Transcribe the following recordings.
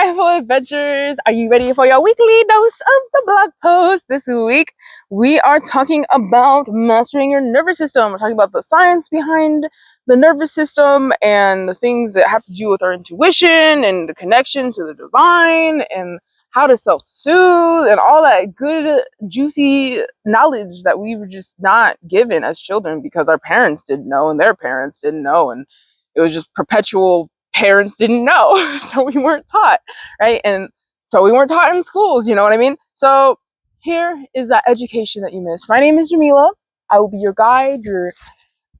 Mindful Adventures. Are you ready for your weekly dose of the blog post? This week, we are talking about mastering your nervous system. We're talking about the science behind the nervous system and the things that have to do with our intuition and the connection to the divine and how to self-soothe and all that good, juicy knowledge that we were just not given as children because our parents didn't know and their parents didn't know. And it was just perpetual parents didn't know, so we weren't taught, right? And so we weren't taught in schools, you know what I mean? So here is that education that you missed. My name is Jamila. I will be your guide, your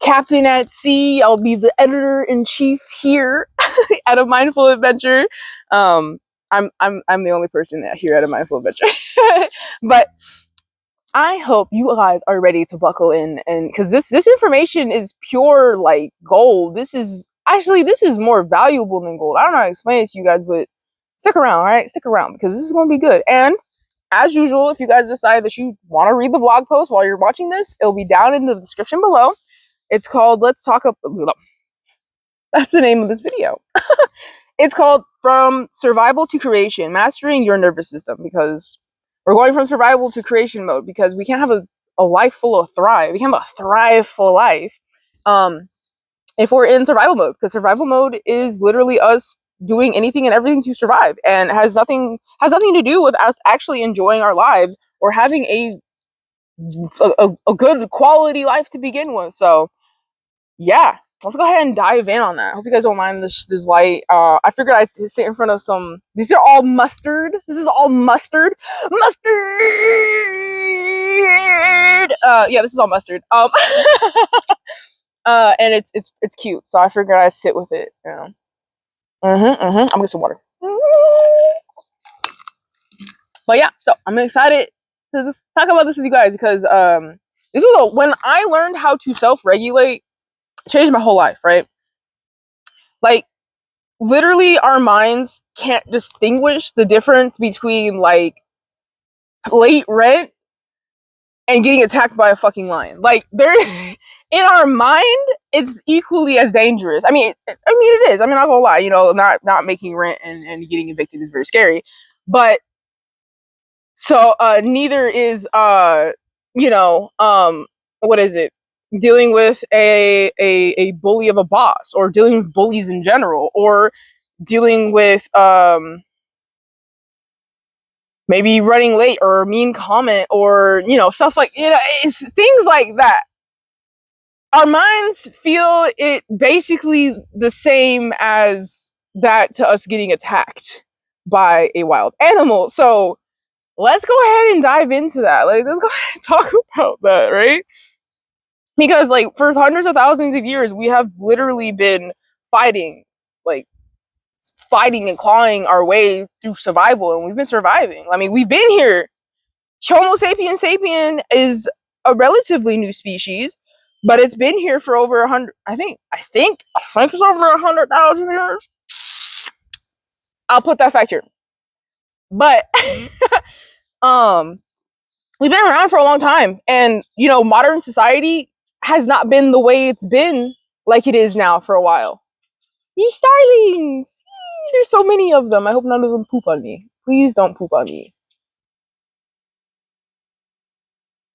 captain at sea. I'll be the editor-in-chief here at A Mindful Adventure. I'm the only person here at A Mindful Adventure. But I hope you guys are ready to buckle in, and because this information is pure like gold. This is more valuable than gold. I don't know how to explain it to you guys, but stick around, all right? Stick around because this is going to be good. And as usual, if you guys decide that you want to read the blog post while you're watching this, it'll be down in the description below. It's called Let's Talk Up. That's the name of this video. It's called From Survival to Creation, Mastering Your Nervous System, because we're going from survival to creation mode because we can't have a life full of thrive. We can't have a thriveful life if we're in survival mode, because survival mode is literally us doing anything and everything to survive, and has nothing to do with us actually enjoying our lives or having a good quality life to begin with. So yeah, let's go ahead and dive in on that. I hope you guys don't mind this light. I figured I'd sit in front of some. These are all mustard. This is all mustard. Yeah, this is all mustard. And it's cute. So I figured I'd sit with it. You know. I'm gonna get some water. But yeah, so I'm excited to talk about this with you guys because this was when I learned how to self-regulate. Changed my whole life, right? Like, literally, our minds can't distinguish the difference between, like, late rent and getting attacked by a fucking lion. Like, they're in our mind, it's equally as dangerous. I mean, it is. I mean, I'm not gonna lie. You know, not making rent and getting evicted is very scary. But so neither is what is it? Dealing with a bully of a boss, or dealing with bullies in general, or dealing with maybe running late or a mean comment, or stuff like it's things like that. Our minds feel it basically the same as that to us getting attacked by a wild animal. So let's go ahead and dive into that. Like, let's go ahead and talk about that, right? Because, like, for hundreds of thousands of years, we have literally been fighting and clawing our way through survival, and we've been surviving. I mean, we've been here. Homo sapiens sapien is a relatively new species, but it's been here for over 100. I think it's over 100,000 years. I'll put that fact here. But we've been around for a long time, and modern society has not been the way it's been like it is now for a while. Ye starlings! There's so many of them. I hope none of them poop on me. Please don't poop on me.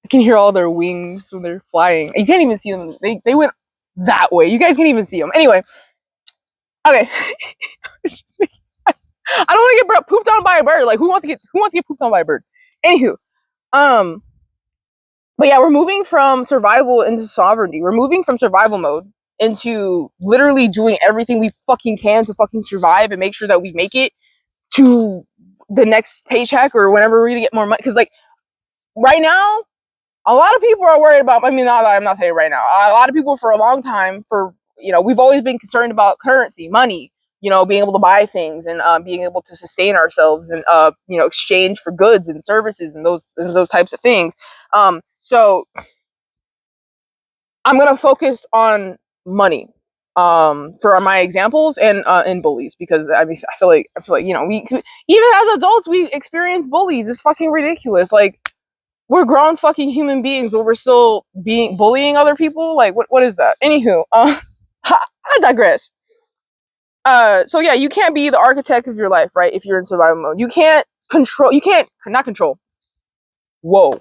I can hear all their wings when they're flying. You can't even see them. They went that way. You guys can't even see them. Anyway. Okay. I don't want to get pooped on by a bird. Like, who wants to get pooped on by a bird? Anywho. But yeah, we're moving from survival into sovereignty. We're moving from survival mode into literally doing everything we fucking can to fucking survive and make sure that we make it to the next paycheck or whenever we're gonna get more money. Because, like, right now, a lot of people are worried about, I'm not saying right now, a lot of people for a long time, we've always been concerned about currency, money, being able to buy things and being able to sustain ourselves and, exchange for goods and services and those types of things. So I'm going to focus on money for my examples and bullies, because I feel like we even as adults we experience bullies. It's fucking ridiculous. Like, we're grown fucking human beings, but we're still bullying other people. Like, what is that? Anywho, I digress. So yeah, you can't be the architect of your life, right? If you're in survival mode, not control. Whoa,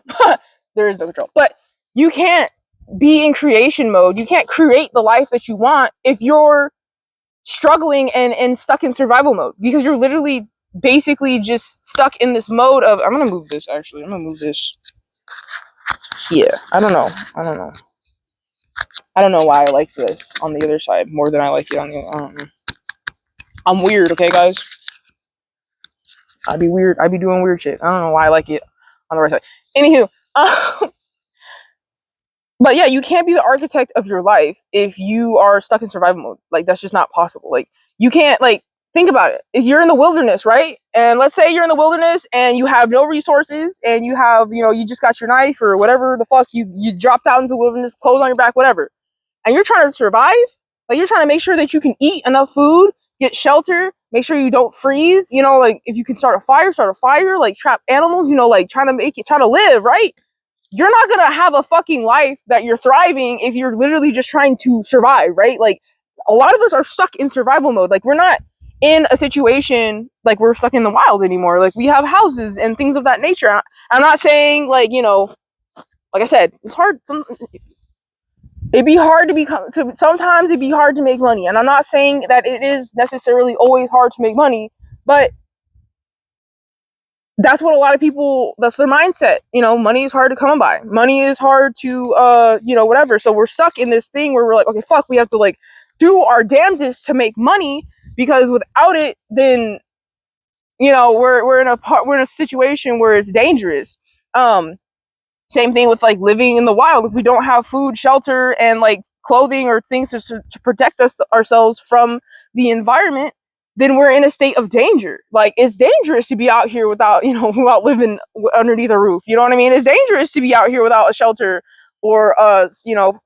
there is no control. But you can't be in creation mode. You can't create the life that you want if you're struggling and stuck in survival mode, because you're literally basically just stuck in this mode of, I'm gonna move this actually. I'm gonna move this here. I don't know. I don't know why I like this on the other side more than I like it on the I don't know. I'm weird, okay guys? I'd be weird. I'd be doing weird shit. I don't know why I like it on the right side. Anywho, but yeah, you can't be the architect of your life if you are stuck in survival mode. Like, that's just not possible. Like, you can't, like, think about it. If you're in the wilderness, right? And let's say you're in the wilderness and you have no resources and you have, you just got your knife or whatever the fuck, you dropped out into the wilderness, clothes on your back, whatever. And you're trying to survive. Like, you're trying to make sure that you can eat enough food, get shelter, make sure you don't freeze, like, if you can start a fire, like, trap animals, like, trying to live, right? You're not gonna have a fucking life that you're thriving if you're literally just trying to survive, right? Like, a lot of us are stuck in survival mode. Like, we're not in a situation like we're stuck in the wild anymore. Like, we have houses and things of that nature. I'm not saying, like, like I said, it's hard. It'd be hard sometimes it'd be hard to make money. And I'm not saying that it is necessarily always hard to make money, but that's what a lot of people, that's their mindset. Money is hard to come by. Money is hard to, whatever. So we're stuck in this thing where we're like, okay, fuck, we have to, like, do our damnedest to make money, because without it, then, we're in a situation where it's dangerous. Same thing with, like, living in the wild. If we don't have food, shelter, and, like, clothing or things to protect ourselves from the environment, then we're in a state of danger. Like, it's dangerous to be out here without, without living underneath a roof. You know what I mean? It's dangerous to be out here without a shelter or, a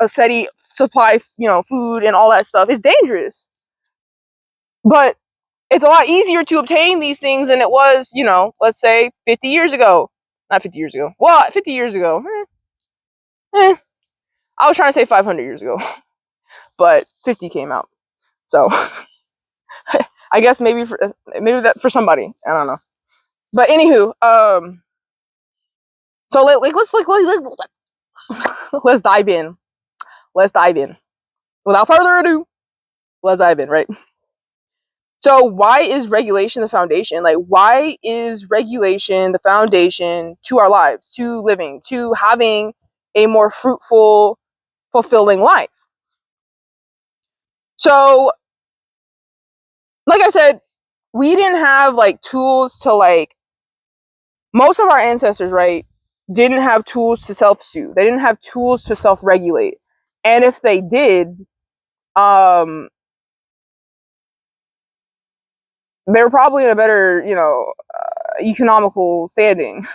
steady supply, food and all that stuff. It's dangerous. But it's a lot easier to obtain these things than it was, let's say 50 years ago. Not 50 years ago. Well, 50 years ago. I was trying to say 500 years ago, but 50 came out. So I guess maybe that for somebody, I don't know. But anywho, so let's dive in. Let's dive in. Without further ado, let's dive in, right? So why is regulation the foundation? Like, why is regulation the foundation to our lives, to living, to having a more fruitful, fulfilling life? So, like I said, we didn't have, like, tools to, like, most of our ancestors, right, didn't have tools to self-soothe. They didn't have tools to self-regulate. And if they did, they were probably in a better, economical standing.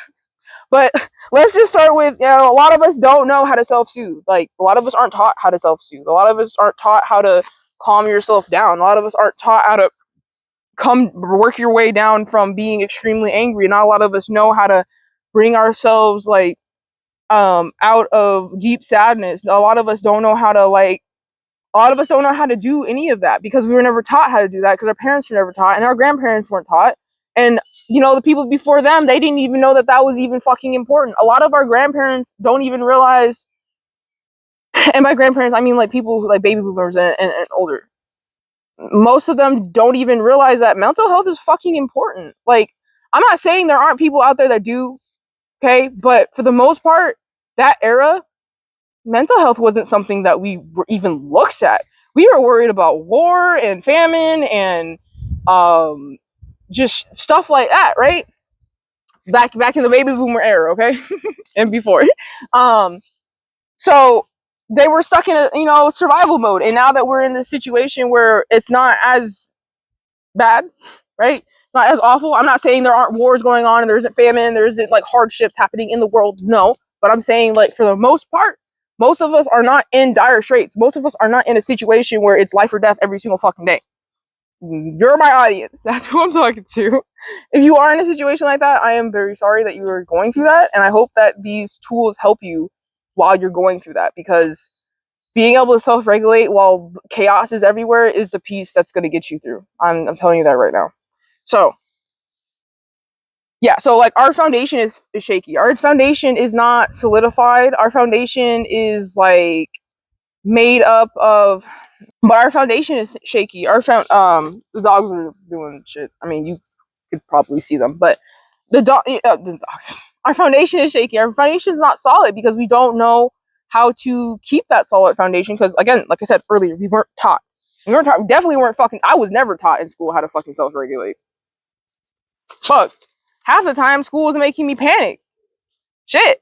But let's just start with, a lot of us don't know how to self-soothe. Like, a lot of us aren't taught how to self-soothe. A lot of us aren't taught how to calm yourself down. A lot of us aren't taught how to work your way down from being extremely angry. Not a lot of us know how to bring ourselves, like, out of deep sadness. A lot of us don't know how to, like, a lot of us don't know how to do any of that because we were never taught how to do that, because our parents were never taught and our grandparents weren't taught. And, the people before them, they didn't even know that that was even fucking important. A lot of our grandparents don't even realize, and by grandparents, I mean, like, people who, like, baby boomers and older. Most of them don't even realize that mental health is fucking important. Like, I'm not saying there aren't people out there that do, okay? But for the most part, that era, mental health wasn't something that we were even looked at. We were worried about war and famine and just stuff like that, right? Back in the baby boomer era, okay? And before. So they were stuck in a survival mode, and now that we're in this situation where it's not as bad, right? Not as awful. I'm not saying there aren't wars going on and there isn't famine, there isn't, like, hardships happening in the world. No, but I'm saying, like, for the most part, most of us are not in dire straits. Most of us are not in a situation where it's life or death every single fucking day. You're my audience. That's who I'm talking to. If you are in a situation like that, I am very sorry that you are going through that, and I hope that these tools help you while you're going through that, because being able to self-regulate while chaos is everywhere is the piece that's going to get you through. I'm telling you that right now. So yeah, so like our foundation is shaky. Our foundation is not solidified. Our foundation is like made up of, but our foundation is shaky. The dogs are doing shit. I mean, you could probably see them, but the dogs. Our foundation is shaky. Our foundation is not solid because we don't know how to keep that solid foundation. Because again, like I said earlier, we weren't taught. We weren't taught. We definitely weren't fucking. I was never taught in school how to fucking self-regulate. Fuck. Half the time, school was making me panic. Shit.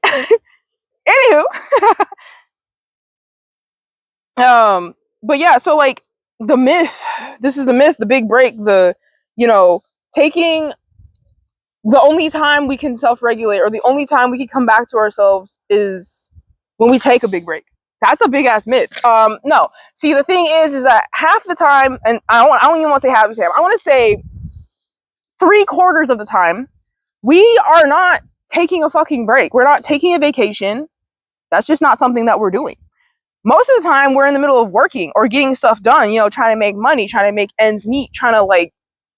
Anywho, but yeah, so like the myth. This is the myth. The big break. Taking the only time we can self-regulate or the only time we can come back to ourselves is when we take a big break. That's a big ass myth. No. See, the thing is that half the time, and I don't even want to say half the time. I want to say 3/4 of the time, we are not taking a fucking break. We're not taking a vacation. That's just not something that we're doing. Most of the time, we're in the middle of working or getting stuff done. Trying to make money, trying to make ends meet, trying to like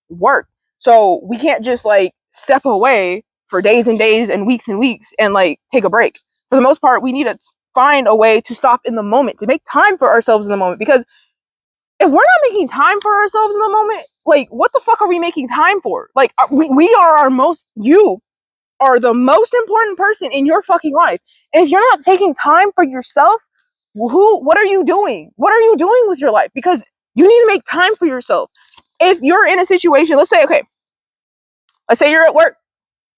work. So we can't just like step away for days and days and weeks and like take a break. For the most part, we need to find a way to stop in the moment, to make time for ourselves in the moment. Because if we're not making time for ourselves in the moment, like what the fuck are we making time for? Like we are you are the most important person in your fucking life. And if you're not taking time for yourself, what are you doing? What are you doing with your life? Because you need to make time for yourself. If you're in a situation, let's say you're at work.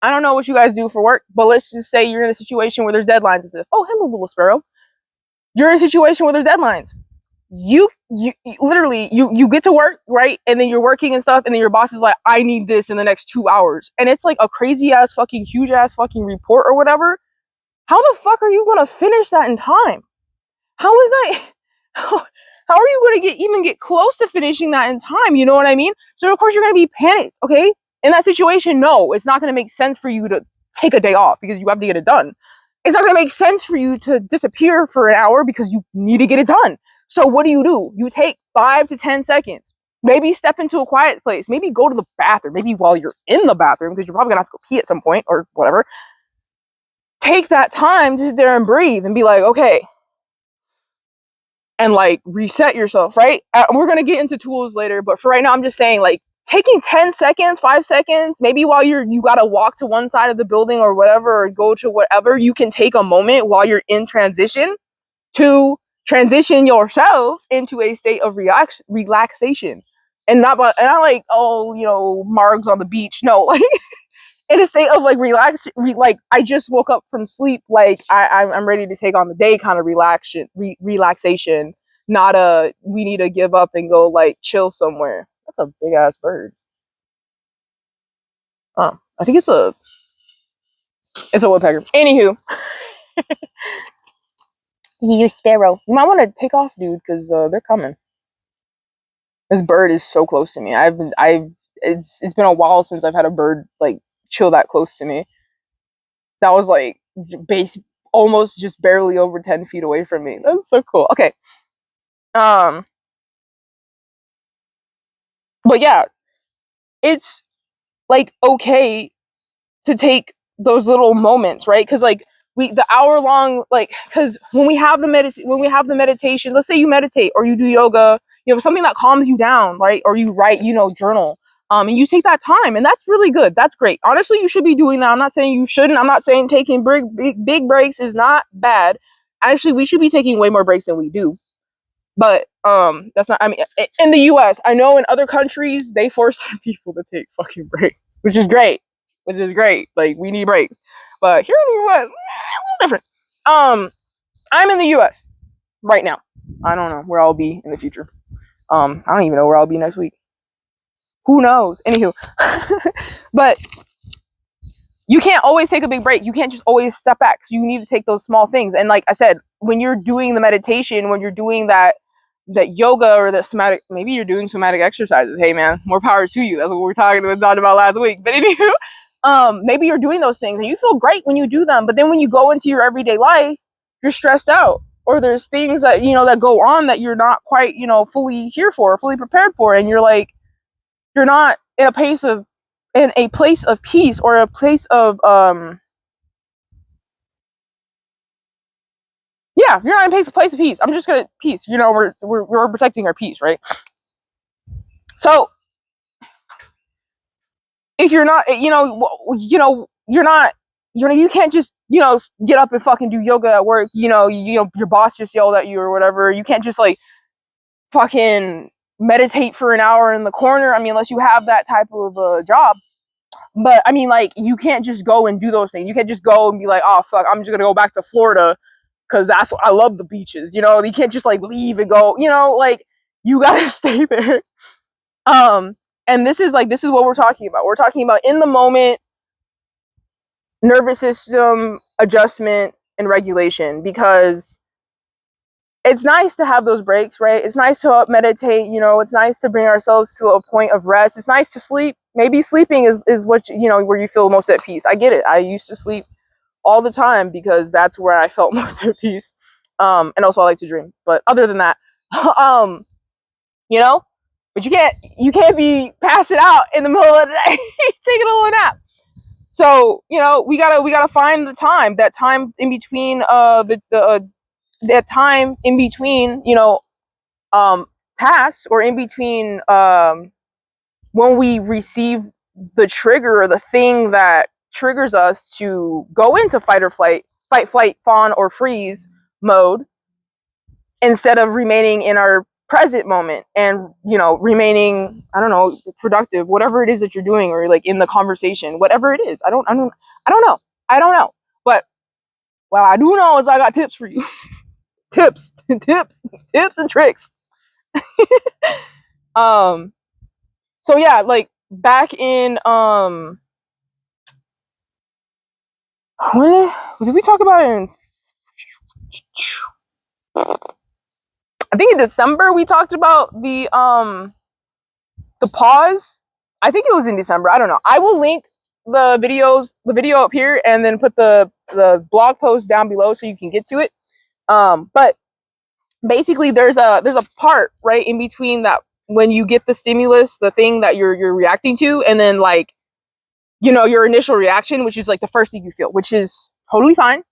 I don't know what you guys do for work, but let's just say you're in a situation where there's deadlines and stuff. Oh, hello, little sparrow. You're in a situation where there's deadlines. You literally get to work, right? And then you're working and stuff, and then your boss is like, I need this in the next 2 hours. And it's like a crazy ass fucking huge ass fucking report or whatever. How the fuck are you gonna finish that in time? How is that? How are you going to even get close to finishing that in time? You know what I mean? So of course you're going to be panicked, okay? In that situation, no, it's not going to make sense for you to take a day off because you have to get it done. It's not going to make sense for you to disappear for an hour because you need to get it done. So what do? You take 5 to 10 seconds. Maybe step into a quiet place. Maybe go to the bathroom. Maybe while you're in the bathroom, because you're probably going to have to go pee at some point or whatever. Take that time to sit there and breathe and be like, okay, and like reset yourself, right? We're gonna get into tools later, but for right now, I'm just saying like taking 10 seconds, 5 seconds, maybe while you gotta walk to one side of the building or whatever, or go to whatever, you can take a moment while you're in transition to transition yourself into a state of relaxation, and not like margs on the beach, no, like in a state of like like I just woke up from sleep, like I'm ready to take on the day kind of relaxation, not a we need to give up and go like chill somewhere. That's a big ass bird. I think it's a woodpecker. Anywho, you sparrow. You might want to take off, dude, because they're coming. This bird is so close to me. It's been a while since I've had a bird like chill that close to me. That was like base almost just barely over 10 feet away from me. That's so cool. Okay. But yeah, it's like okay to take those little moments, right? Because like the hour long, like, because when we have the meditation, let's say you meditate or you do yoga, you have something that calms you down, right? Or you write, journal. And you take that time, and that's really good. That's great. Honestly, you should be doing that. I'm not saying you shouldn't. I'm not saying taking big breaks is not bad. Actually, we should be taking way more breaks than we do. But that's not. I mean, in the U.S., I know in other countries they force people to take fucking breaks, which is great. Like we need breaks, but here in the U.S., a little different. I'm in the U.S. right now. I don't know where I'll be in the future. I don't even know where I'll be next week. Who knows? Anywho, but you can't always take a big break. You can't just always step back. So you need to take those small things. And like I said, when you're doing the meditation, when you're doing that yoga or that somatic, maybe you're doing somatic exercises. Hey man, more power to you. That's what we were talking about last week. But anywho, maybe you're doing those things and you feel great when you do them. But then when you go into your everyday life, you're stressed out or there's things that, you know, that go on that you're not quite, you know, fully here for, fully prepared for, and you're like, you're not in a place of peace, or a place of yeah, you're not in a place of peace. I'm just gonna peace. You know, we're protecting our peace, right? So if you're not, you're not, you can't just, you know, get up and fucking do yoga at work. You know, your boss just yelled at you or whatever. You can't just like fucking meditate for an hour in the corner. I mean, unless you have that type of job. But I mean, like, you can't just go and do those things. You can't just go and be like, oh fuck, I'm just gonna go back to Florida because that's what I love, the beaches. You know, you can't just like leave and go. You know, like, you gotta stay there. And this is what we're talking about. We're talking about in the moment nervous system adjustment and regulation, because it's nice to have those breaks, right? It's nice to meditate, you know, it's nice to bring ourselves to a point of rest. It's nice to sleep. Maybe sleeping is what, you know, where you feel most at peace. I get it. I used to sleep all the time because that's where I felt most at peace. And also I like to dream. But other than that, you know, but you can't be passing out in the middle of the day taking a little nap. So, you know, we gotta find that time in between that time in between, you know, tasks, or in between when we receive the trigger, or the thing that triggers us to go into fight or flight, fawn, or freeze mode, instead of remaining in our present moment and, you know, remaining, I don't know, productive, whatever it is that you're doing, or like in the conversation, whatever it is. I don't know. But what I do know is I got tips for you. tips and tricks. So yeah, like back in when did we talk about it in, I think in December we talked about the pause. I think it was in December. I don't know. I will link the video up here, and then put the blog post down below so you can get to it. But basically there's a part right in between that, when you get the stimulus, the thing that you're reacting to, and then, like, you know, your initial reaction, which is like the first thing you feel, which is totally fine,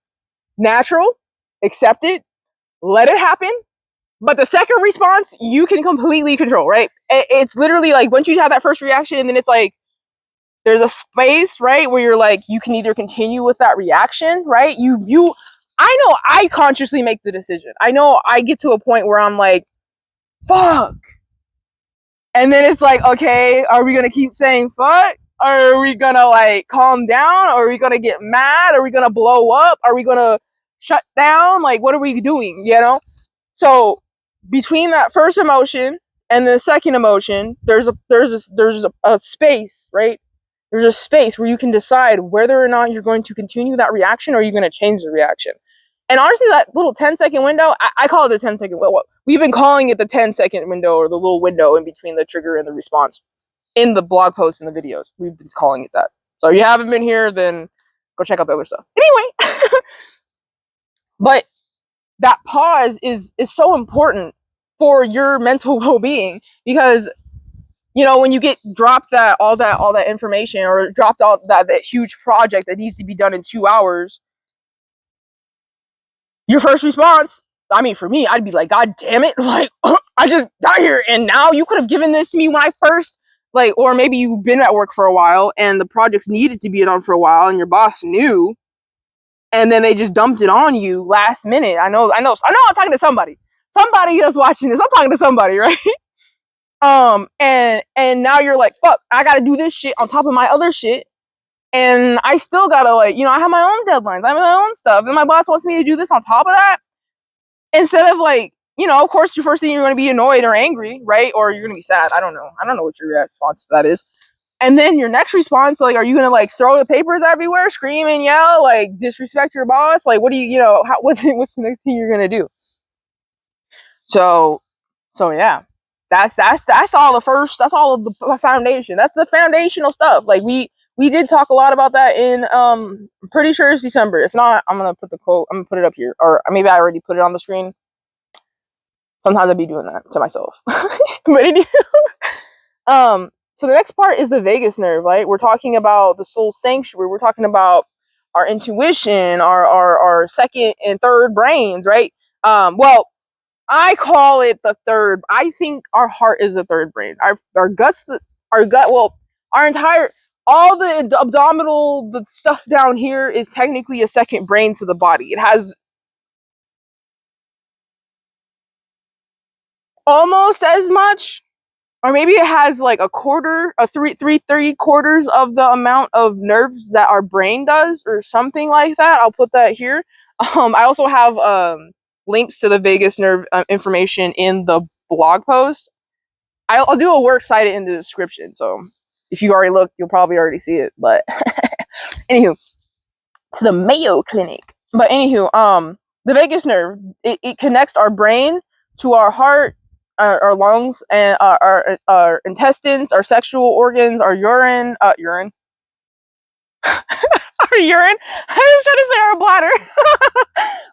natural, accept it, let it happen. But the second response, you can completely control, right? It's literally like, once you have that first reaction, and then it's like, there's a space, right, where you're like, you can either continue with that reaction, right? I know I consciously make the decision. I know I get to a point where I'm like, fuck. And then it's like, okay, are we gonna keep saying fuck? Or are we gonna like calm down? Or are we gonna get mad? Are we gonna blow up? Are we gonna shut down? Like, what are we doing? You know? So between that first emotion and the second emotion, there's a space, right? There's a space where you can decide whether or not you're going to continue that reaction, or you're going to change the reaction. And honestly, that little 10-second window, I call it the 10-second window. We've been calling it the 10-second window, or the little window in between the trigger and the response, in the blog posts and the videos. We've been calling it that. So if you haven't been here, then go check out the other stuff. Anyway, but that pause is so important for your mental well-being, because, you know, when you get dropped all that information, or dropped all that huge project that needs to be done in 2 hours, your first response, I mean, for me, I'd be like, God damn it, like, I just got here, and now you could have given this to me when I first, like, or maybe you've been at work for a while and the projects needed to be done for a while, and your boss knew, and then they just dumped it on you last minute. I know I'm talking to somebody that's watching this. I'm talking to somebody, right? And now you're like, fuck, I gotta do this shit on top of my other shit, and I still gotta, like, you know, I have my own deadlines, I have my own stuff, and my boss wants me to do this on top of that. Instead of, like, you know, of course, your first thing, you're gonna be annoyed or angry, right? Or you're gonna be sad. I don't know what your response to that is. And then your next response, like, are you gonna like throw the papers everywhere, scream and yell, like disrespect your boss? Like, what do you know? What's the next thing you're gonna do? So yeah, that's all the first. That's all of the foundation. That's the foundational stuff. Like, we We did talk a lot about that in I'm pretty sure it's December. If not, I'm gonna put the quote. I'm gonna put it up here, or maybe I already put it on the screen. Sometimes I'd be doing that to myself. But anyway, so the next part is the vagus nerve, right? We're talking about the soul sanctuary. We're talking about our intuition, our second and third brains, right? Well, I call it the third. I think our heart is the third brain. Our guts, our gut. Well, our entire all the abdominal, the stuff down here is technically a second brain to the body. It has almost as much, or maybe it has like a quarter, a three quarters of the amount of nerves that our brain does, or something like that. I'll put that here. I also have links to the vagus nerve information in the blog post. I'll do a works cited in the description, so if you already looked, you'll probably already see it. But anywho, to the Mayo Clinic. But anywho, the vagus nerve, it connects our brain to our heart, our lungs, and our intestines, our sexual organs, our urine, our urine. I was trying to say our bladder,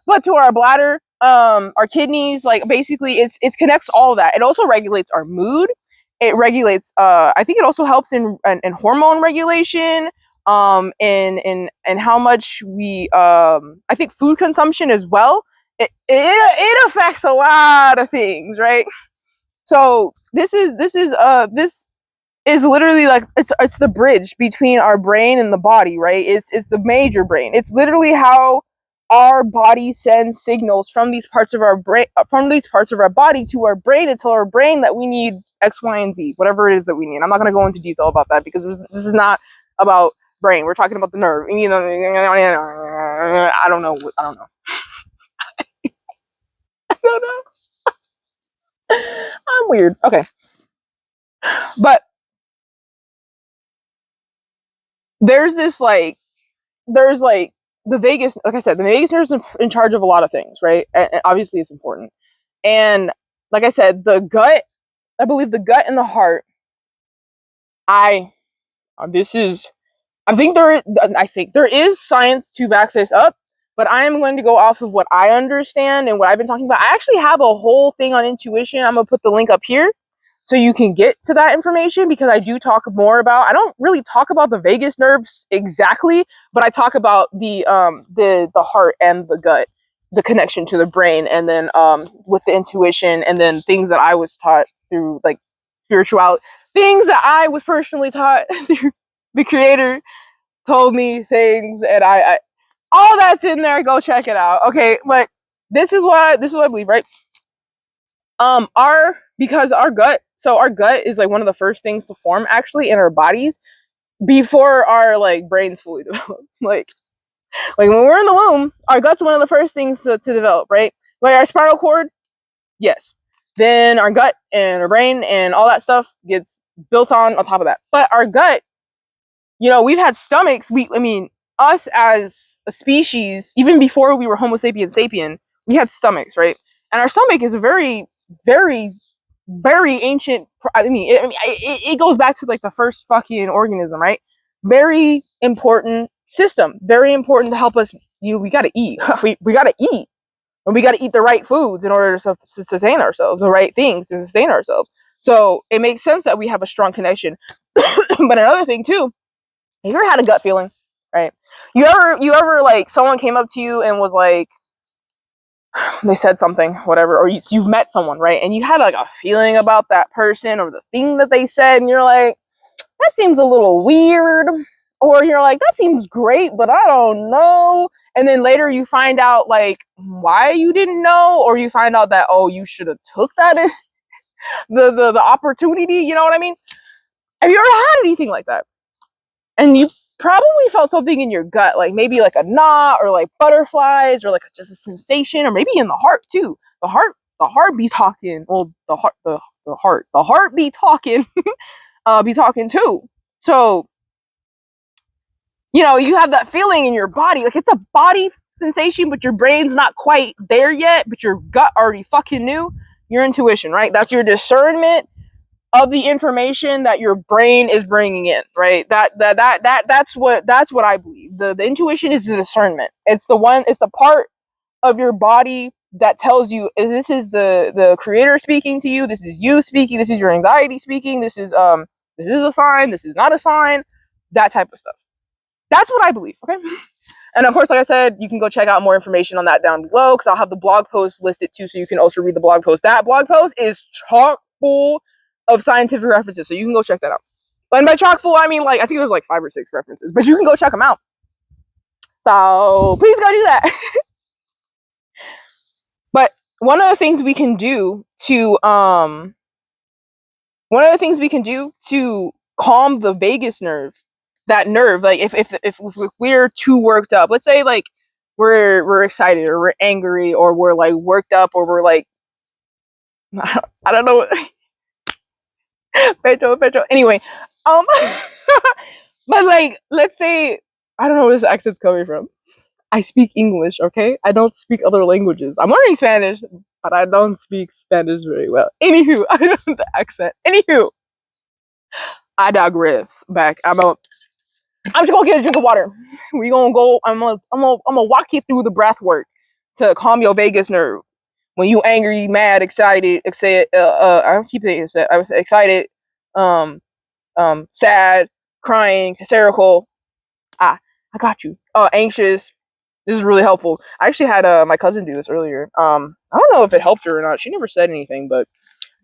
but to our bladder, our kidneys, like basically, it connects all of that. It also regulates our mood. It regulates. I think it also helps in hormone regulation. And how much we I think food consumption as well. It affects a lot of things, right? So this is literally like it's the bridge between our brain and the body, right? It's the major brain. It's literally how our body sends signals from these parts of our brain, from these parts of our body to our brain, to tell our brain that we need X, Y, and Z, whatever it is that we need. I'm not going to go into detail about that because this is not about brain. We're talking about the nerve. You know, I don't know. I don't know. I don't know. I'm weird. Okay, but there's this like there's like the vagus, like I said, the vagus nerve is in charge of a lot of things, right? And obviously it's important. And like I said, the gut, I believe the gut and the heart, I this is I think there is science to back this up, but I am going to go off of what I understand and what I've been talking about. I actually have a whole thing on intuition. I'm gonna put the link up here so you can get to that information, because I do talk more about, I don't really talk about the vagus nerves exactly, but I talk about the heart and the gut, the connection to the brain, and then with the intuition, and then things that I was taught through like spirituality, things that I was personally taught through the creator told me things, and I all that's in there. Go check it out. Okay, but this is what I believe, right? Our because our gut, so our gut is like one of the first things to form actually in our bodies before our like brains fully develop. Like when we're in the womb, our gut's one of the first things to develop, right? Like our spinal cord, yes. Then our gut and our brain and all that stuff gets built on top of that. But our gut, you know, we've had stomachs. I mean, us as a species, even before we were Homo sapiens sapien, we had stomachs, right? And our stomach is a very, very, very ancient. It goes back to like the first fucking organism, right? Very important system. Very important to help us. You know, we gotta eat. we gotta eat, and we gotta eat the right foods in order to sustain ourselves, the right things to sustain ourselves. So it makes sense that we have a strong connection. But another thing too, you ever had a gut feeling, right? You ever like someone came up to you and was like, they said something, whatever, or you've met someone, right? And you had like a feeling about that person or the thing that they said, and you're like, that seems a little weird. Or you're like, that seems great, but I don't know. And then later you find out like why you didn't know, or you find out that, oh, you should have took that in, the opportunity, you know what I mean? Have you ever had anything like that? And you probably felt something in your gut, like maybe like a knot or like butterflies or like just a sensation, or maybe in the heart too. The heart be talking. Well, the heart be talking, be talking too. So, you know, you have that feeling in your body, like it's a body sensation, but your brain's not quite there yet, but your gut already fucking knew. Your intuition, right? That's your discernment. of the information that your brain is bringing in, right? That's what I believe. The intuition is the discernment. It's the part of your body that tells you this is the creator speaking to you, this is you speaking, this is your anxiety speaking, this is a sign, this is not a sign, that type of stuff. That's what I believe, okay? And of course, like I said, you can go check out more information on that down below, because I'll have the blog post listed too, so you can also read the blog post. That blog post is chock full of scientific references, so you can go check that out. And by chock full, I mean, like, I think there's like 5 or 6 references, but you can go check them out. So please go do that. But one of the things we can do to calm the vagus nerve, that nerve, like if we're too worked up, let's say like we're excited or we're angry or we're like worked up or we're like I don't know Petro. Anyway, but like let's say I don't know where this accent's coming from. I speak English, okay? I don't speak other languages. I'm learning Spanish, but I don't speak Spanish very well. Anywho, I don't know the accent. Anywho, I digress. Back. I'm just gonna get a drink of water. We gonna go. I'm gonna walk you through the breath work to calm your vagus nerve. When you angry, mad, excited, I don't keep saying that. I was excited, sad, crying, hysterical. I got you. Anxious. This is really helpful. I actually had my cousin do this earlier. I don't know if it helped her or not. She never said anything, but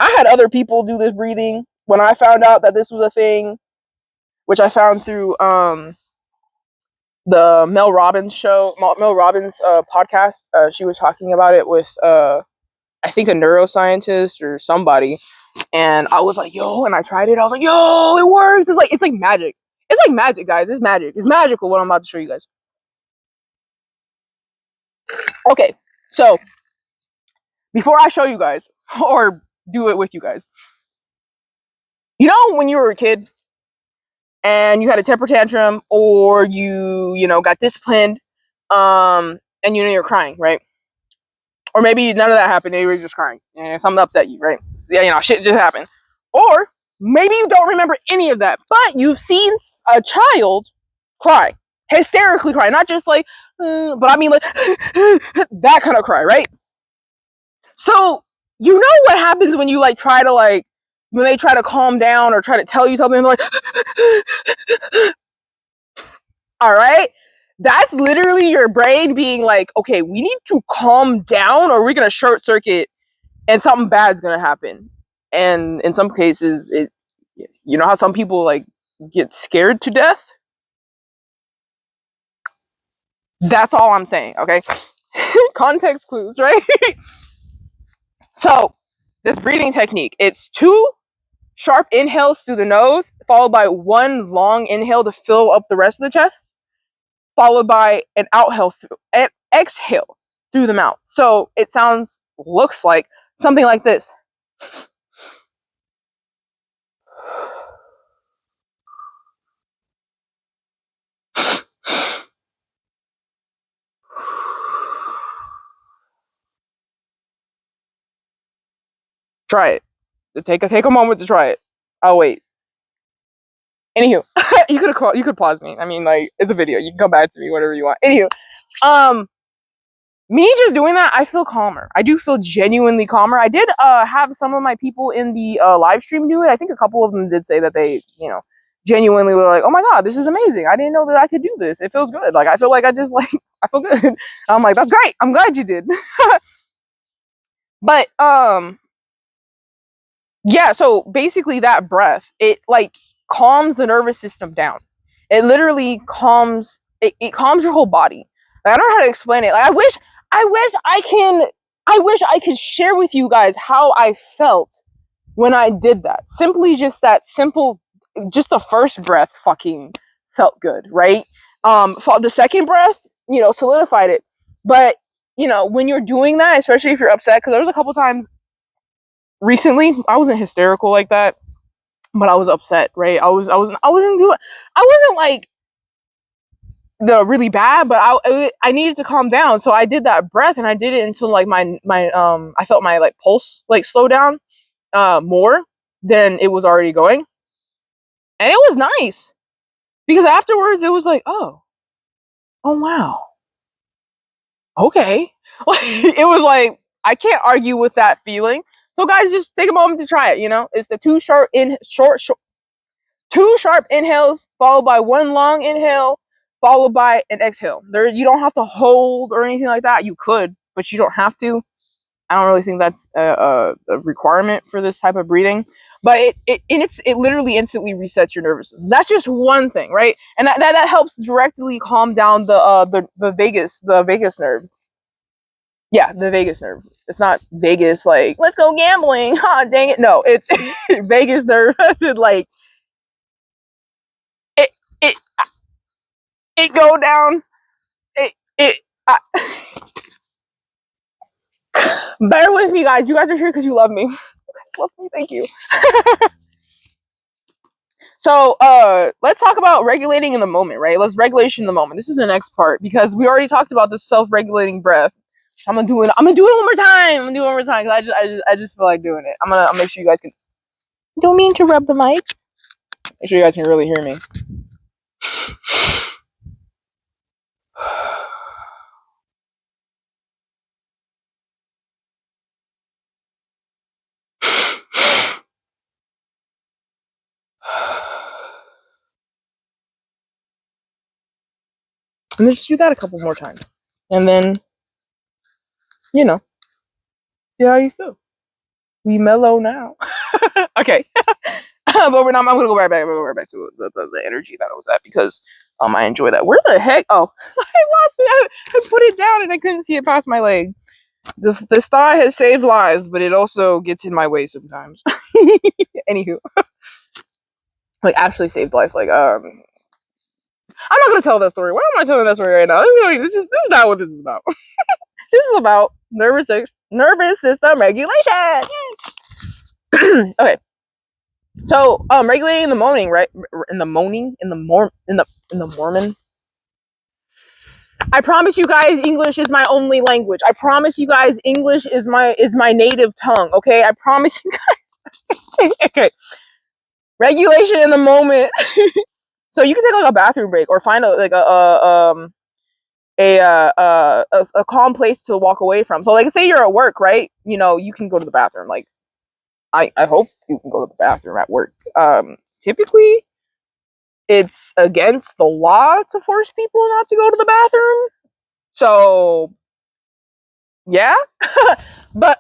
I had other people do this breathing when I found out that this was a thing, which I found through the Mel Robbins show, Mel Robbins podcast. She was talking about it with I think a neuroscientist or somebody, and I was like, yo, and I tried it. I was like, yo, it works. It's like magic. It's like magic, guys. It's magic. It's magical what I'm about to show you guys. Okay, so before I show you guys or do it with you guys, you know when you were a kid and you had a temper tantrum or you got disciplined, and you're crying, right? Or maybe none of that happened, maybe you were just crying and something upset you, right? Yeah, shit just happened. Or maybe you don't remember any of that, but you've seen a child cry, hysterically cry, not just like but I mean like that kind of cry, right? So you know what happens when you like try to like when they try to calm down or try to tell you something like all right, that's literally your brain being like, okay, we need to calm down or we're gonna short circuit and something bad's gonna happen. And in some cases you know how some people like get scared to death? That's all I'm saying, okay? Context clues, right? So this breathing technique, it's 2 sharp inhales through the nose, followed by 1 long inhale to fill up the rest of the chest, followed by an exhale through the mouth. So it looks like something like this. Try it. Take a moment to try it. I'll wait. Anywho, you could pause me. I mean, like, it's a video. You can come back to me whatever you want. Anywho, me just doing that, I feel calmer. I do feel genuinely calmer. I did have some of my people in the live stream do it. I think a couple of them did say that they, genuinely were like, "Oh my god, this is amazing! I didn't know that I could do this. It feels good. Like I feel like I just like I feel good." I'm like, "That's great. I'm glad you did." But yeah. So basically, that breath, it like calms the nervous system down. It literally calms. It calms your whole body. Like, I don't know how to explain it. Like I wish I could share with you guys how I felt when I did that. Simply just the first breath fucking felt good, right? For the second breath, solidified it. But, when you're doing that, especially if you're upset, because there was a couple times recently, I wasn't hysterical like that, but I was upset, right? I wasn't like really bad, but I needed to calm down, so I did that breath, and I did it until like my I felt my like pulse like slow down more, than it was already going. And it was nice because afterwards it was like, oh wow, okay. It was like, I can't argue with that feeling. So guys, just take a moment to try it. It's the two sharp inhales followed by one long inhale followed by an exhale. There, you don't have to hold or anything like that. You could, but you don't have to. I don't really think that's a requirement for this type of breathing, but it literally instantly resets your nervous system. That's just one thing, right? And that helps directly calm down the vagus nerve. Yeah, the vagus nerve. It's not Vegas like let's go gambling. Ha, dang it. No, it's vagus nerve. It's like it it it go down. It uh, bear with me, guys. You guys are here because you love me. You guys love me. Thank you. So let's talk about regulating in the moment, right? Let's regulation in the moment. This is the next part because we already talked about the self-regulating breath. I'm gonna do it one more time. I'm gonna do it one more time because I just feel like doing it. I'll make sure you guys can. Don't mean to rub the mic. Make sure you guys can really hear me. And then just do that a couple more times. And then, see how you feel. We mellow now. Okay. But I'm gonna go right back. I'm gonna go right back to the energy that I was at because I enjoy that. Where the heck? Oh, I lost it. I put it down and I couldn't see it past my leg. This thigh has saved lives, but it also gets in my way sometimes. Anywho, like actually saved lives. Like I'm not gonna tell that story. Why am I telling that story right now? This is not what this is about. This is about nervous system regulation. Okay. So regulating in the morning, right? In the morning. I promise you guys, English is my only language. I promise you guys, English is my native tongue. Okay, I promise you guys. Okay. Regulation in the moment. So you can take like a bathroom break or find a calm place to walk away from. So like say you're at work, right? You can go to the bathroom. Like I hope you can go to the bathroom at work. Typically it's against the law to force people not to go to the bathroom. So yeah. But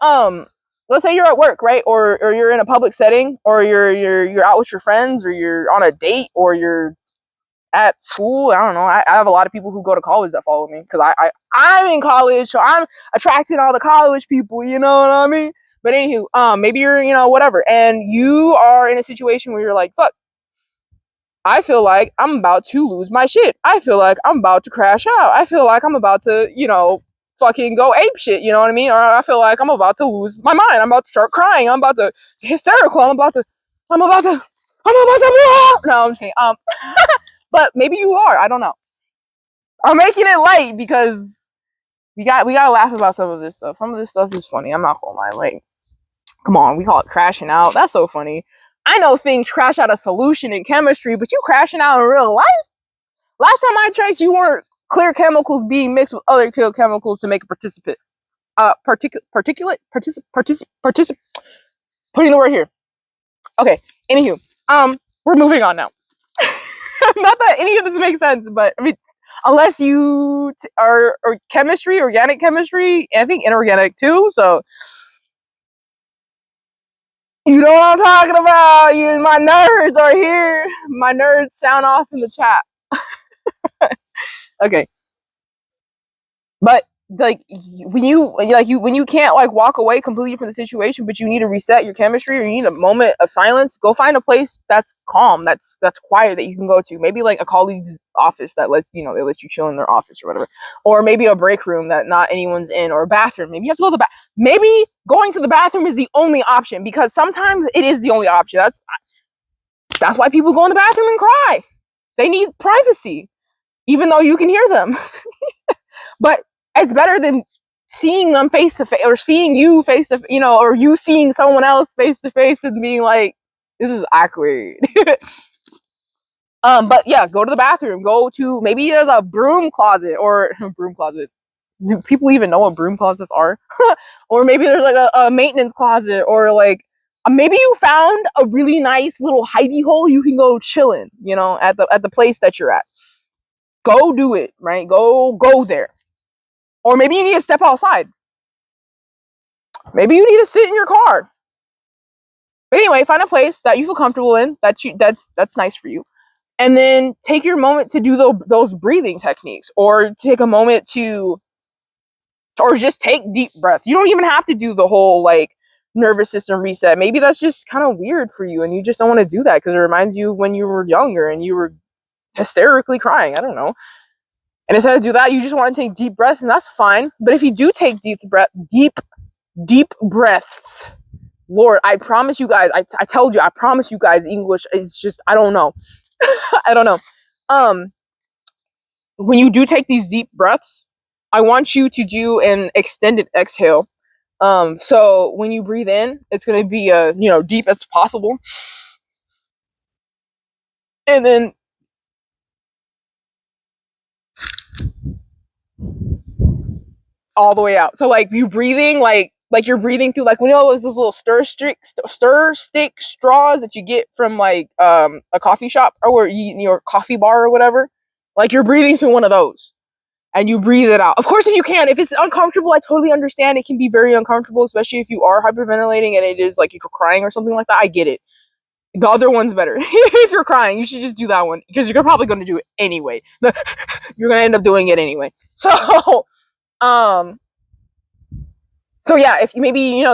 let's say you're at work, right? Or you're in a public setting, or you're out with your friends, or you're on a date, or you're at school. I don't know. I have a lot of people who go to college that follow me because I'm in college, so I'm attracting all the college people. You know what I mean? But anywho, maybe you're whatever, and you are in a situation where you're like, fuck. I feel like I'm about to lose my shit. I feel like I'm about to crash out. I feel like I'm about to, fucking go ape shit. You know what I mean? Or I feel like I'm about to lose my mind. I'm about to start crying. I'm about to get hysterical. I'm about to. No, I'm just kidding. But maybe you are. I don't know. I'm making it light because we gotta laugh about some of this stuff. Some of this stuff is funny. I'm not gonna lie. Like, come on, we call it crashing out. That's so funny. I know things crash out of solution in chemistry, but you crashing out in real life? Last time I checked, you weren't clear chemicals being mixed with other clear chemicals to make a putting the word here. Okay, anywho, we're moving on now. Not that any of this makes sense, but I mean, unless you are chemistry, organic chemistry, I think inorganic too, so you know what I'm talking about. My nerds are here. My nerds sound off in the chat. Okay. But like when you can't like walk away completely from the situation, but you need to reset your chemistry or you need a moment of silence, go find a place that's calm, that's quiet that you can go to. Maybe like a colleague's office that lets they let you chill in their office or whatever. Or maybe a break room that not anyone's in, or a bathroom. Maybe you have to go to the maybe going to the bathroom is the only option, because sometimes it is the only option. That's why people go in the bathroom and cry. They need privacy, even though you can hear them. But it's better than seeing them face to face, or seeing you face to, or you seeing someone else face to face and being like, This is awkward. But yeah, go to the bathroom. Go to, maybe there's a broom closet or broom closet. Do people even know what broom closets are? Or maybe there's like a maintenance closet, or like maybe you found a really nice little hidey hole you can go chill in, you know, at the place that you're at. Go do it, right? Go there. Or maybe you need to step outside. Maybe you need to sit in your car. But anyway, find a place that you feel comfortable in, that's nice for you. And then take your moment to do those breathing techniques, or take a moment to, or just take deep breath. You don't even have to do the whole like nervous system reset. Maybe that's just kind of weird for you and you just don't want to do that because it reminds you when you were younger and you were hysterically crying. I don't know. And instead of do that, you just want to take deep breaths, and that's fine. But if you do take deep breaths, Lord, I promise you guys, I told you, I promise you guys, English is just, I don't know. I don't know. When you do take these deep breaths, I want you to do an extended exhale. So when you breathe in, it's going to be deep as possible, and then all the way out. So like you breathing like you're breathing through, like, we know those little stir stick straws that you get from like a coffee shop, or your coffee bar or whatever. Like you're breathing through one of those, and you breathe it out. Of course, if you can. If it's uncomfortable, I totally understand. It can be very uncomfortable, especially if you are hyperventilating and it is like if you're crying or something like that. I get it. The other one's better. If you're crying, you should just do that one because you're probably going to do it anyway. You're going to end up doing it anyway. So, um, so yeah, if you maybe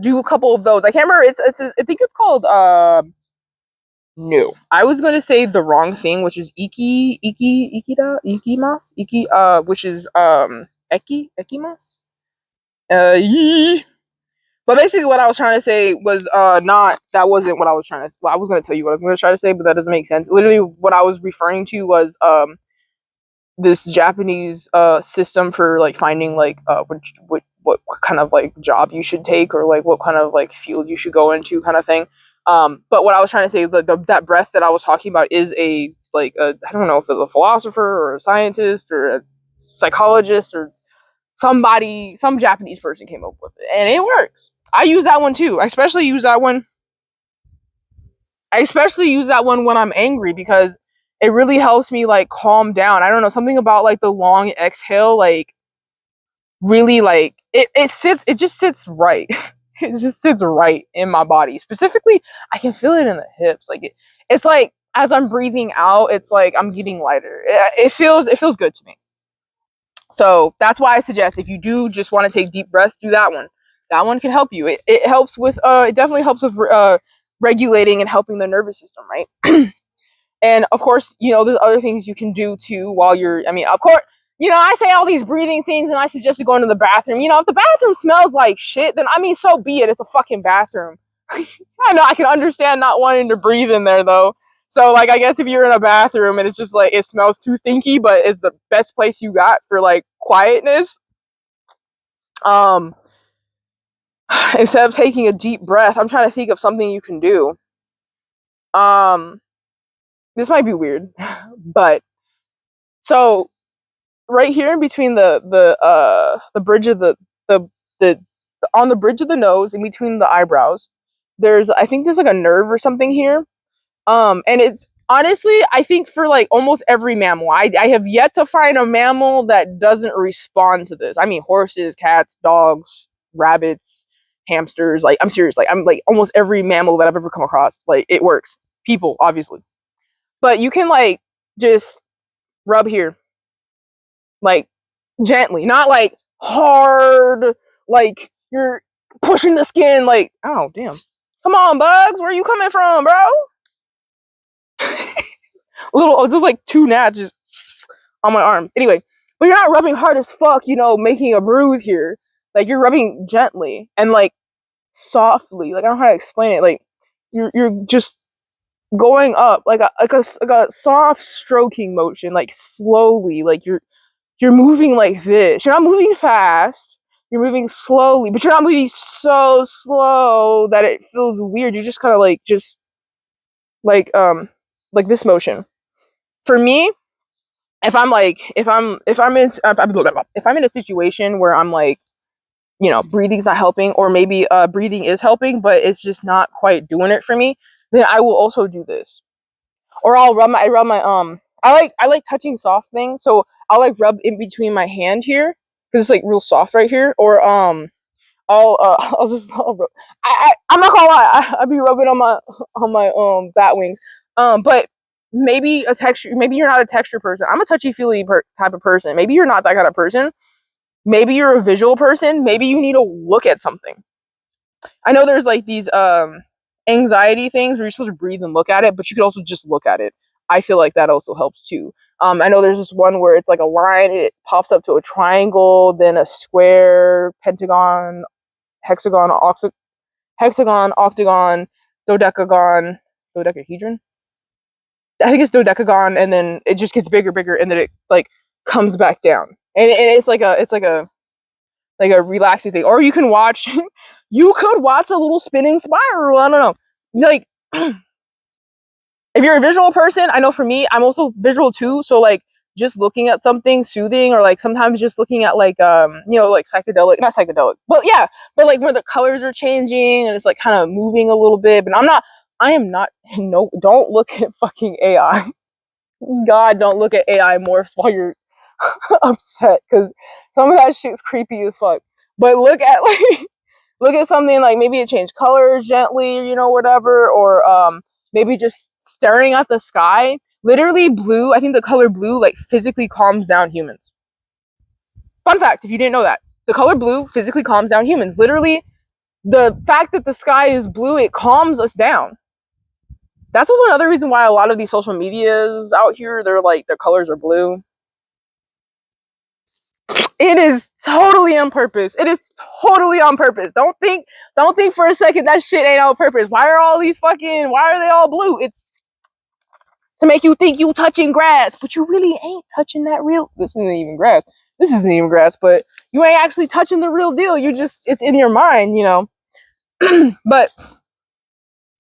do a couple of those. I can't remember. I think it's called no. I was going to say the wrong thing, which is which is ekimas. Yee. But basically, what I was trying to say was not, that wasn't what I was trying to. Well, I was going to tell you what I was going to try to say, but that doesn't make sense. Literally, what I was referring to was this Japanese system for like finding like what kind of like job you should take, or like what kind of like field you should go into, kind of thing. But what I was trying to say, that breath that I was talking about is a like a, I don't know if it's a philosopher or a scientist or a psychologist or somebody, some Japanese person came up with it, and it works. I use that one too. I especially use that one when I'm angry, because it really helps me like calm down. I don't know, something about like the long exhale, like really like it just sits right. It just sits right in my body. Specifically, I can feel it in the hips. Like it's like as I'm breathing out, it's like I'm getting lighter. It feels good to me. So that's why I suggest, if you do just want to take deep breaths, do that one. That one can help you. It helps with it definitely helps with regulating and helping the nervous system, right? And of course, there's other things you can do too while you're, I mean, of course, I say all these breathing things and I suggest going to the bathroom. If the bathroom smells like shit, then I mean, so be it. It's a fucking bathroom. I know, I can understand not wanting to breathe in there though. So like, I guess if you're in a bathroom and it's just like, it smells too stinky, but it's the best place you got for like quietness. Instead of taking a deep breath, I'm trying to think of something you can do. This might be weird, but so right here in between the bridge of the on the bridge of the nose, in between the eyebrows, I think there's like a nerve or something here. And it's honestly, I think for like almost every mammal, I have yet to find a mammal that doesn't respond to this. I mean, horses, cats, dogs, rabbits, hamsters. Like, I'm serious. Like, I'm like almost every mammal that I've ever come across. Like, it works. People, obviously, but you can like just rub here, like gently, not like hard, like you're pushing the skin. Like, oh damn, come on, bugs, where are you coming from, bro? Just like two gnats just on my arms. Anyway, but you're not rubbing hard as fuck, making a bruise here. Like, you're rubbing gently and like softly. Like, I don't know how to explain it. Like, you're just going up like a soft stroking motion, like slowly. Like you're moving like this. You're not moving fast. You're moving slowly, but you're not moving so slow that it feels weird. You're just kind of like just like this motion. For me, if I'm in a situation where I'm like, breathing's not helping, or maybe breathing is helping, but it's just not quite doing it for me, then I will also do this. Or I rub my I like touching soft things, so I'll like rub in between my hand here because it's like real soft right here. Or I'll rub. I'm not gonna lie, I be rubbing on my bat wings. But maybe a texture. Maybe you're not a texture person. I'm a touchy feely type of person. Maybe you're not that kind of person. Maybe you're a visual person. Maybe you need to look at something. I know there's like these anxiety things where you're supposed to breathe and look at it, but you could also just look at it. I feel like that also helps too. I know there's this one where it's like a line, it pops up to a triangle, then a square, pentagon, hexagon, hexagon, octagon, dodecahedron. I think it's dodecagon, and then it just gets bigger, bigger, and then it like comes back down, and it's like a relaxing thing. Or you can watch, you could watch a little spinning spiral. I don't know, like if you're a visual person. I know for me, I'm also visual too. So like just looking at something soothing, or like sometimes just looking at like like psychedelic, not psychedelic, but yeah, but like where the colors are changing and it's like kind of moving a little bit. But I am not. No, don't look at fucking AI. God, don't look at AI morphs while you're upset, because some of that shit's creepy as fuck. But look at like look at something like maybe it changed colors gently, whatever, or maybe just staring at the sky. Literally blue, I think the color blue like physically calms down humans. Fun fact, if you didn't know that. The color blue physically calms down humans. Literally, the fact that the sky is blue, it calms us down. That's also another reason why a lot of these social medias out here, they're like their colors are blue. It is totally on purpose. It is totally on purpose. Don't think for a second that shit ain't on purpose. Why are they all blue? It's to make you think you touching grass, but you really ain't touching that real. This isn't even grass. This isn't even grass, but you ain't actually touching the real deal. It's in your mind, But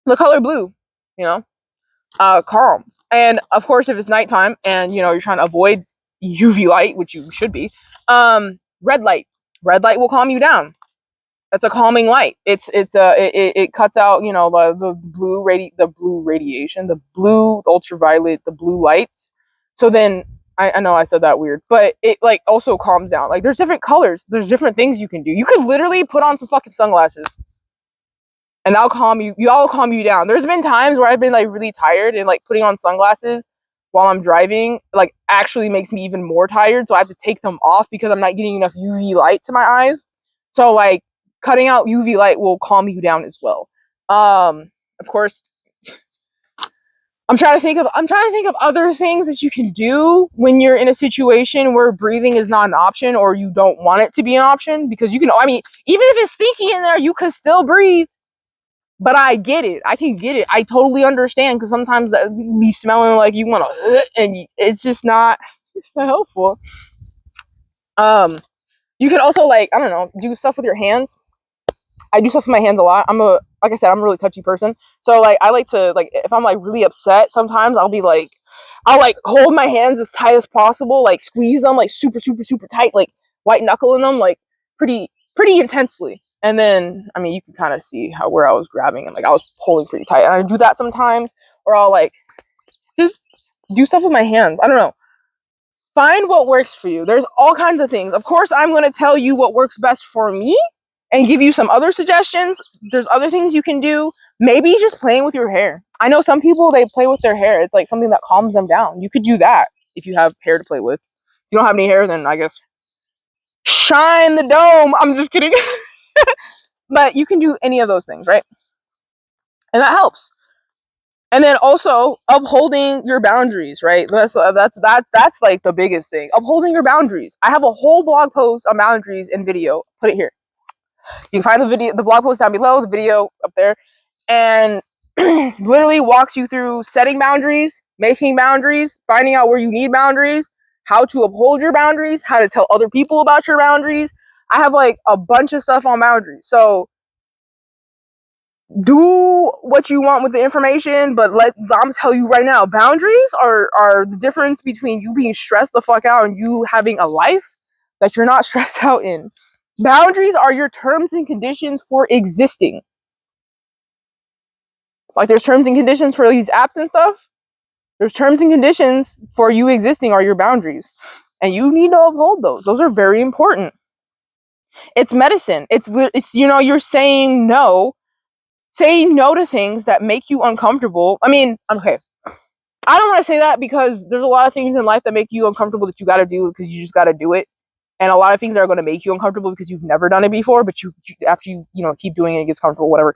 the color blue, you know, calm. And of course, if it's nighttime and you're trying to avoid UV light, which you should be, red light. Red light will calm you down. It's a calming light. It cuts out the blue radiation, the blue ultraviolet, the blue lights. So then I know I said that weird, but it like also calms down. Like there's different colors, there's different things you can do. You could literally put on some fucking sunglasses and that'll calm you. Y'all calm you down. There's been times where I've been like really tired, and like putting on sunglasses while I'm driving like actually makes me even more tired. So I have to take them off because I'm not getting enough UV light to my eyes. So like cutting out UV light will calm you down as well. Of course, I'm trying to think of other things that you can do when you're in a situation where breathing is not an option, or you don't want it to be an option, because I mean, even if it's stinky in there, you could still breathe. But I get it. I can get it. I totally understand, because sometimes that be smelling like you want to, and it's not helpful. You can also like, I don't know, do stuff with your hands. I do stuff with my hands a lot. Like I said, I'm a really touchy person. So like, I like to like, if I'm like really upset, sometimes I'll like hold my hands as tight as possible, like squeeze them like super, super, super tight, like white knuckling them like pretty intensely. And then, I mean, you can kind of see where I was grabbing and like I was pulling pretty tight. And I do that sometimes, or I'll like just do stuff with my hands. I don't know. Find what works for you. There's all kinds of things. Of course, I'm going to tell you what works best for me and give you some other suggestions. There's other things you can do. Maybe just playing with your hair. I know some people, they play with their hair. It's like something that calms them down. You could do that if you have hair to play with. If you don't have any hair, then I guess shine the dome. I'm just kidding. But you can do any of those things, right? And that helps. And then also upholding your boundaries, right? That's like the biggest thing. Upholding your boundaries. I have a whole blog post on boundaries and video. Put it here. You can find the blog post down below, the video up there, and literally walks you through setting boundaries, making boundaries, finding out where you need boundaries, how to uphold your boundaries, how to tell other people about your boundaries. I have like a bunch of stuff on boundaries. So do what you want with the information, but I'm tell you right now, boundaries are the difference between you being stressed the fuck out and you having a life that you're not stressed out in. Boundaries are your terms and conditions for existing. Like there's terms and conditions for these apps and stuff. There's terms and conditions for you existing are your boundaries. And you need to uphold those. Those are very important. It's medicine. It's you're saying no to things that make you uncomfortable. I mean, okay, I don't want to say that because there's a lot of things in life that make you uncomfortable that you got to do because you just got to do it, and a lot of things that are going to make you uncomfortable because you've never done it before, but you after you keep doing it, it gets comfortable, whatever.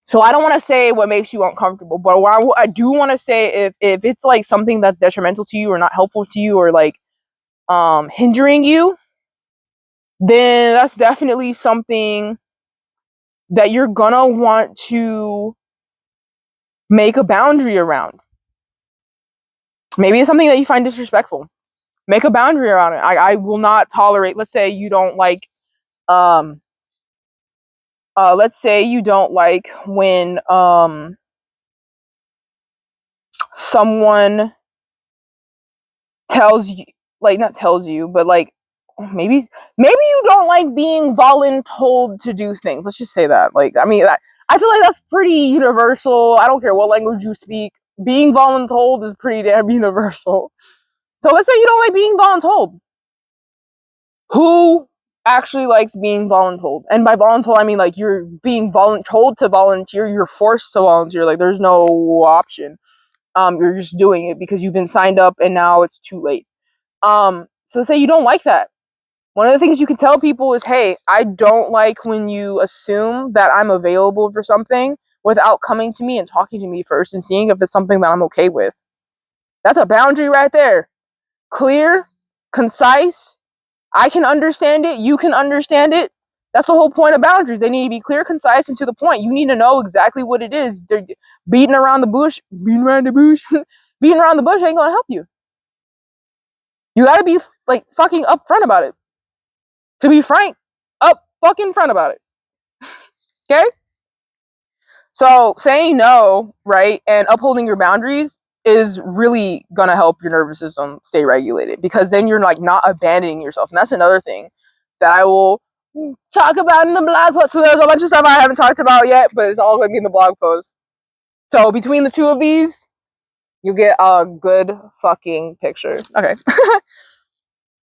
So I don't want to say what makes you uncomfortable, but what I do want to say, if it's like something that's detrimental to you or not helpful to you or like hindering you, then that's definitely something that you're gonna want to make a boundary around. Maybe it's something that you find disrespectful. Make a boundary around it. I will not tolerate, let's say you don't like when someone tells you, like not tells you, but like maybe you don't like being voluntold to do things. Let's just say that. Like I mean I feel like that's pretty universal. I don't care what language you speak. Being voluntold is pretty damn universal. So let's say you don't like being voluntold. Who actually likes being voluntold? And by voluntold, I mean like you're being told to volunteer. You're forced to volunteer. Like there's no option. You're just doing it because you've been signed up and now it's too late. So let's say you don't like that. One of the things you can tell people is, hey, I don't like when you assume that I'm available for something without coming to me and talking to me first and seeing if it's something that I'm okay with. That's a boundary right there. Clear, concise. I can understand it. You can understand it. That's the whole point of boundaries. They need to be clear, concise, and to the point. You need to know exactly what it is. They're beating around the bush ain't gonna help you. You gotta be like fucking upfront about it. To be frank, up fucking front about it. Okay? So saying no, right, and upholding your boundaries is really gonna help your nervous system stay regulated because then you're like not abandoning yourself. And that's another thing that I will talk about in the blog post. So there's a bunch of stuff I haven't talked about yet, but it's all gonna be in the blog post. So between the two of these, you get a good fucking picture. Okay.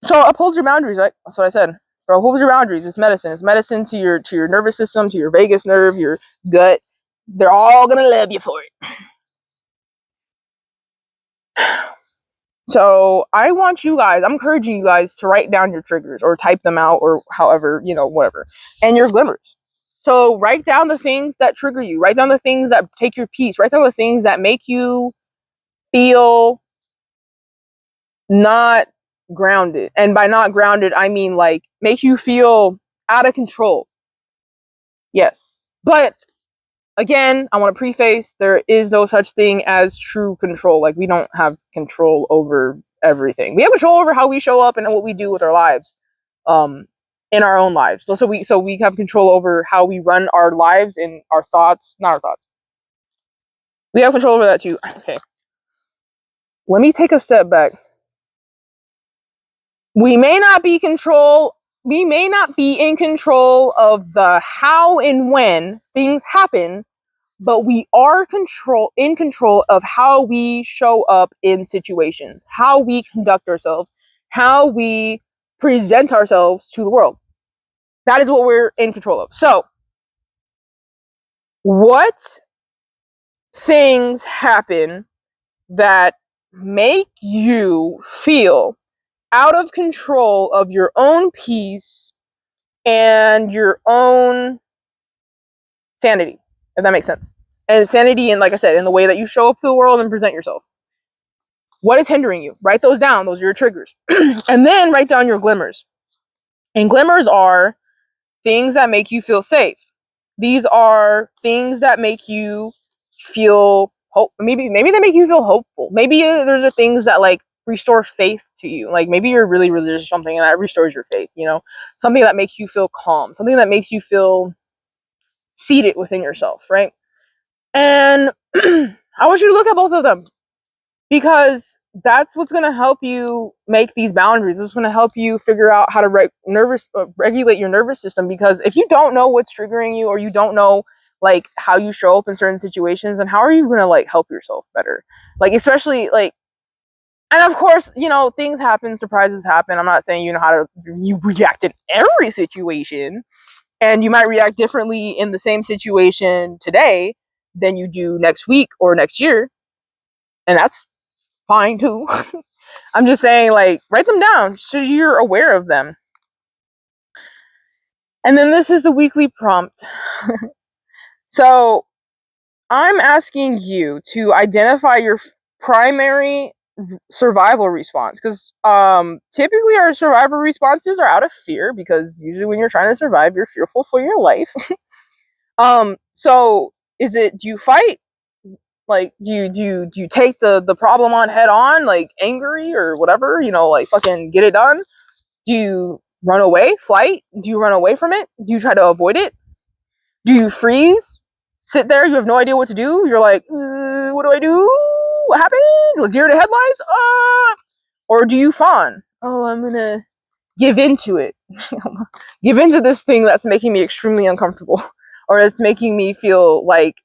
So uphold your boundaries, right? That's what I said. So uphold your boundaries. It's medicine. It's medicine to your nervous system, to your vagus nerve, your gut. They're all gonna love you for it. So I'm encouraging you guys to write down your triggers or type them out or however, whatever. And your glimmers. So write down the things that trigger you. Write down the things that take your peace. Write down the things that make you feel not grounded. And by not grounded, I mean like make you feel out of control. Yes. But again, I want to preface there is no such thing as true control. Like we don't have control over everything. We have control over how we show up and what we do with our lives. In our own lives. So we have control over how we run our lives and our thoughts, not our thoughts. We have control over that too. Okay. Let me take a step back. We may not be in control of the how and when things happen, but we are in control of how we show up in situations, how we conduct ourselves, how we present ourselves to the world. That is what we're in control of. So, what things happen that make you feel out of control of your own peace and your own sanity, if that makes sense? And sanity, and like I said, in the way that you show up to the world and present yourself. What is hindering you? Write those down. Those are your triggers. And then write down your glimmers. And glimmers are things that make you feel safe. These are things that make you feel hope. Maybe they make you feel hopeful. Maybe there's the things that like restore faith to you. Like maybe you're really religious or something and that restores your faith, something that makes you feel calm, something that makes you feel seed it within yourself, right? And I want you to look at both of them, because that's what's going to help you make these boundaries. It's going to help you figure out how to regulate your nervous system. Because if you don't know what's triggering you, or you don't know like how you show up in certain situations, and how are you going to like help yourself better? Like, especially like, and of course, you know, things happen, surprises happen. I'm not saying you know how to you react in every situation, and you might react differently in the same situation today than you do next week or next year, and that's fine too. I'm just saying, like, write them down so you're aware of them. And then this is the weekly prompt. So I'm asking you to identify your primary survival response, because typically our survival responses are out of fear, because usually when you're trying to survive, you're fearful for your life. So is it, do you fight? Like, do you take the problem on head on, like angry or whatever, you know, like fucking get it done? Do you run away, flight? Do you run away from it? Do you try to avoid it? Do you freeze? Sit there, you have no idea what to do. You're like, what do I do? What happened? Like deer in the headlights? Or do you fawn? Oh, I'm gonna give into it. Give into this thing that's making me extremely uncomfortable, or it's making me feel like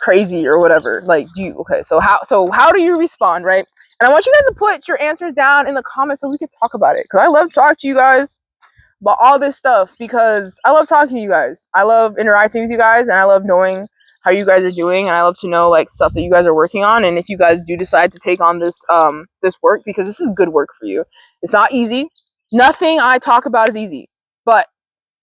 crazy or whatever. Like, okay, so how do you respond, right? And I want you guys to put your answers down in the comments so we can talk about it, because I love to talk to you guys about all this stuff, because I love talking to you guys. I love interacting with you guys, and I love knowing how you guys are doing, and I love to know like stuff that you guys are working on, and if you guys do decide to take on this work, because this is good work for you. It's not easy. Nothing I talk about is easy, but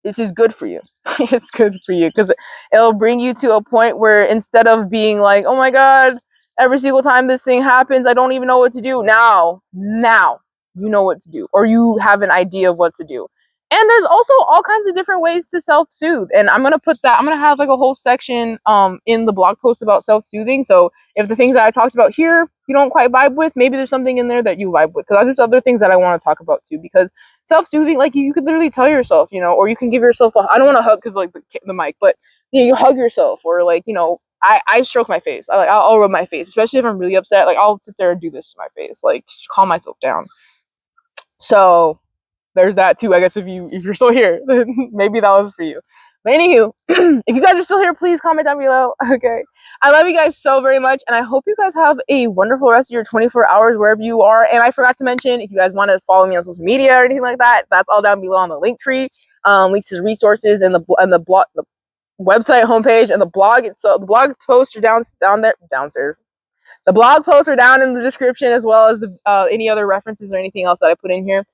this is good for you. It's good for you, because it'll bring you to a point where, instead of being like, oh my god, every single time this thing happens, I don't even know what to do. Now you know what to do, or you have an idea of what to do. And there's also all kinds of different ways to self-soothe, and I'm gonna have like a whole section in the blog post about self-soothing. So if the things that I talked about here you don't quite vibe with, maybe there's something in there that you vibe with, because there's other things that I want to talk about too. Because self-soothing, like, you could literally tell yourself, you know, or you can give yourself I don't want to hug because like the mic, but you know, you hug yourself, or like, you know, I stroke my face. I'll rub my face, especially if I'm really upset. Like, I'll sit there and do this to my face, like, calm myself down. So there's that too. I guess if you're still here, then maybe that was for you. But anywho, if you guys are still here, please comment down below. Okay. I love you guys so very much, and I hope you guys have a wonderful rest of your 24 hours wherever you are. And I forgot to mention, if you guys want to follow me on social media or anything like that, that's all down below on the link tree. Links to resources and the blog, the website homepage, and the blog itself. The blog posts are downstairs. The blog posts are down in the description, as well as any other references or anything else that I put in here.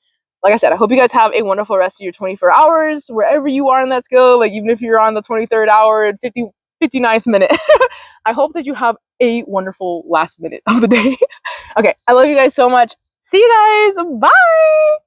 Like I said, I hope you guys have a wonderful rest of your 24 hours, wherever you are in that skill. Like, even if you're on the 23rd hour and 59th minute, I hope that you have a wonderful last minute of the day. Okay, I love you guys so much. See you guys. Bye.